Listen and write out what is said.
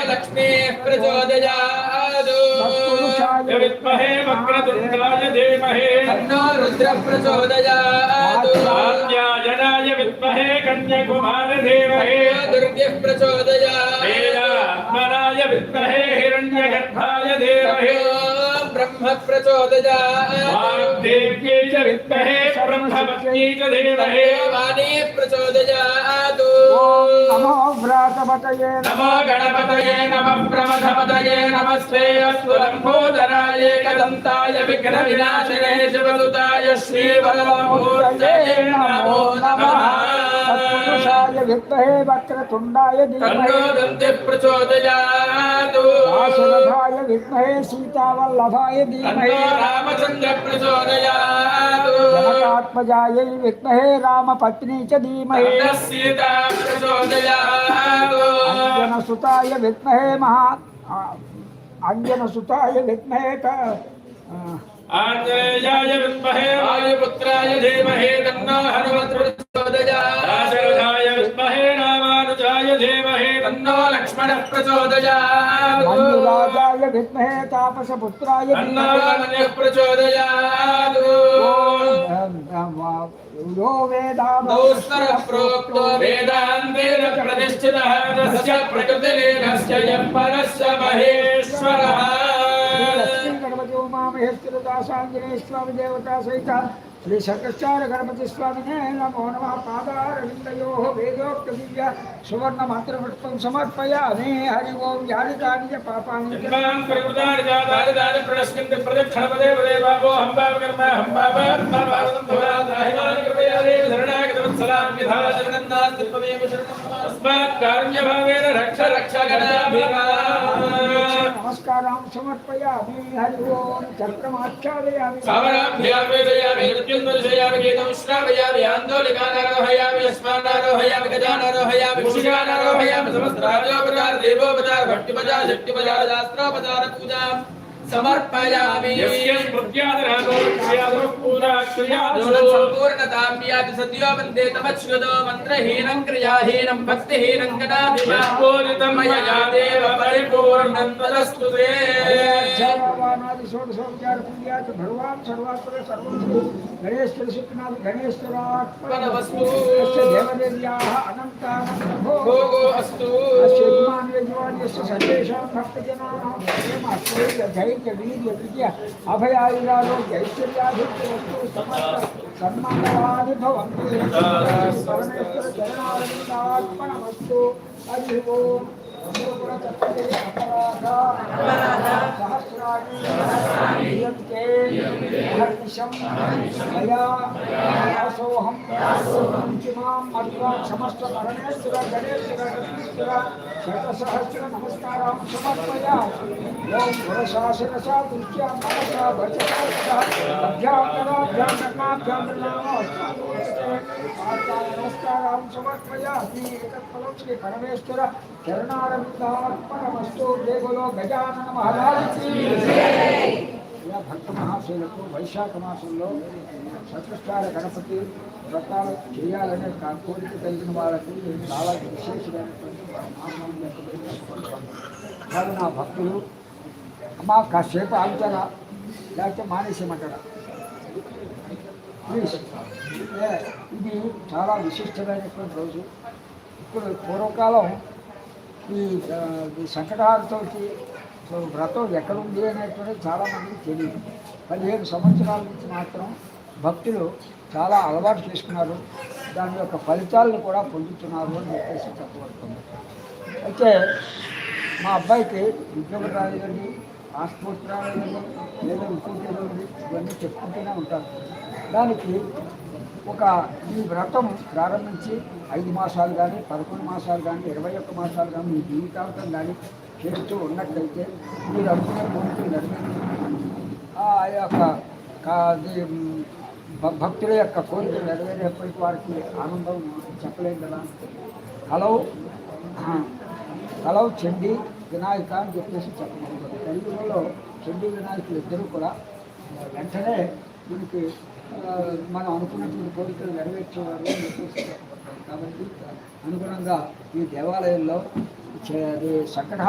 लक्ष्मीः प्रचोदयात् विद्महे वक्रतुण्डाय धीमहि तन्नो रुद्रः प्रचोदयात् कात्यायनाय विद्महे कन्याकुमारी धीमहि दुर्गेः प्रचोदयात् वेदात्मनाय विद्महे हिरण्यगर्भाय धीमहि ब्रह्म प्रचोदयात् वाग्देव्यै च विद्महे ब्रह्मपत्न्यै च धीमहि वाणी प्रचोदयात् नमो व्रातपतये नमो गणपतये नमः प्रमथपतये नमस्ते अस्तु लम्बोदराय एकदन्ताय विघ्नविनाशिने शिवसुताय श्रीवरदमूर्तये नमो नमः तत्पुरुषाय विद्महे वक्रतुण्डाय धीमहि दन्तिः प्रचोदयात् दाशरथाय विद्महे सीतावल्लभाय धीमहि रामचन्द्र प्रचोदयात् जनकात्मजायै विद्महे रामपत्नी च धीमहि सीता प्रचोदयात् अंजनसुताय विद्महे अंजनसुताय विद्महे आंजनेयाय विद्महे वायुपुत्राय धीमहि तन्नो हनुमत् प्रचोदयात् दाशरथाय विद्महे रामानुजाय धीमहि तन्नो लक्ष्मणः प्रचोदयात् मन्युराजाय विद्महे तापसपुत्राय तन्नो मन्युः प्रचोदयात् यो वेदान्तः प्रोक्तो वेदान्तेन प्रतिष्ठितः तस्य प्रकृतिलीनस्य यः परस्य महेश्वरः स्वामी देवता सहित श्री शंकराचार्य गणपति स्वामी ने नमो नमः पादारविन्दयोः वेदोक्त दिव्य सुवर्ण मंत्र पुष्पं समर्पयामि हरि ओम यानि च पापानि जन्मान् परिवृतानि जातानि तानि प्रणश्यन्ति प्रदक्षिणपदे पदे बाबो हम्बावकर्म हम्बावर्मा भारतं भवनादाहिमानि कृपया देव शरणागतवत्सलां विधा जगन्नाथ त्रिपदेव शरणम् अस्मात् कारुण्यभावेन रक्ष रक्ष गणाभिमा नमस्कारां समर्पयामि हरि ओम चक्रमाच्छादयामि सावराभ्यावेदयामि मृत्युन्दर्शयामि गीतं श्रावयामि आन्दोलिकानारोहयामि अस्मानारोहयामि गजानारोहयामि मुषिकानारोहयामि समस्तराजोपचार देवोपचार भक्तिपचार शक्तिपचार शास्त्रोपचार पूजां समर्पयामि सम्पूर्णतां याति सद्यो वन्दे तमच्युतो मन्त्रहीनं क्रियाहीनं भक्तिहीनं कदाभिपूरितं मया देव परिपूर्णं तदस्तु ते भगवान सर्वात्मक सर्वश्री गणेश कृष्णनाथ गणेश्वरात्मनमस्तु देवदेव्याः भोगो अस्तु सर्वेषां भक्तजनानां धैर्य वीर्य विद्य अभयायुरारोग्य ऐश्वर्याभिवृद्धिरस्तु समस्त सन्मङ्गलानि भवन्तु परमेश्वर चरणारविन्दात्मनमस्तु हरि ओम् समस्त परमेश्वर गणेश्वर शतसहस्र नमस्कारां समर्पयामि ओम पुरशासन सा दृष्ट्या मनसा वचसा अभ्यां नमस्कारां समर्पयामि एतत्फलं श्री परमेश्वर चरणारविन्दात्मनमस्तु जय बोलो गजानन महाराज की जय। భక్త మహాశయులకు వైశాఖ మాసంలో చతుష్కార గణపతి వ్రతాలు చేయాలనే కోరిక కలిగిన వాళ్ళకి చాలా విశేషమైనటువంటి మాసం కాదు. నా భక్తులు అమ్మ కాసేపు ఆగుతారా లేకపోతే మానేసేయమంటారా ప్లీజ్. ఇది చాలా విశిష్టమైనటువంటి రోజు. ఇప్పుడు పూర్వకాలం ఈ సంకటహారతోటి వ్రతం ఎక్కడుంది అనేటువంటిది చాలామందికి తెలియదు. 15 సంవత్సరాల నుంచి మాత్రం భక్తులు చాలా అలవాటు చేసుకున్నారు, దాని యొక్క ఫలితాలను కూడా పొందుతున్నారు అని చెప్పేసి చెప్పబడుతుంది. అయితే మా అబ్బాయికి ఉద్యోగం రాలేదండి, పాస్పోర్ట్ రాలేదండి, లేదా ఇంకోటి ఉంది, ఇవన్నీ చెప్పుకుంటూనే ఉంటారు. దానికి ఈ వ్రతం ప్రారంభించి 5 మాసాలు కానీ 11 మాసాలు కానీ 21 మాసాలు కానీ మీ జీవితాంతం కానీ చేస్తూ ఉన్నట్లయితే మీరు అనుకునే కోరికలు నెరవేరుతుంది. ఆ యొక్క భక్తుల యొక్క కోరికలు నెరవేరేప్పటికీ వారికి ఆనందం చెప్పలేము కదా. కలవు చండీ వినాయక అని చెప్పేసి చెప్పబడుతుంది. తెలుగులో చండీ వినాయకులు ఇద్దరు కూడా వెంటనే దీనికి మనం అనుకున్నటువంటి కోరికలు నెరవేర్చేవారు అని చెప్పేసి చెప్పబడుతుంది. కాబట్టి అనుగుణంగా ఈ దేవాలయంలో సంకట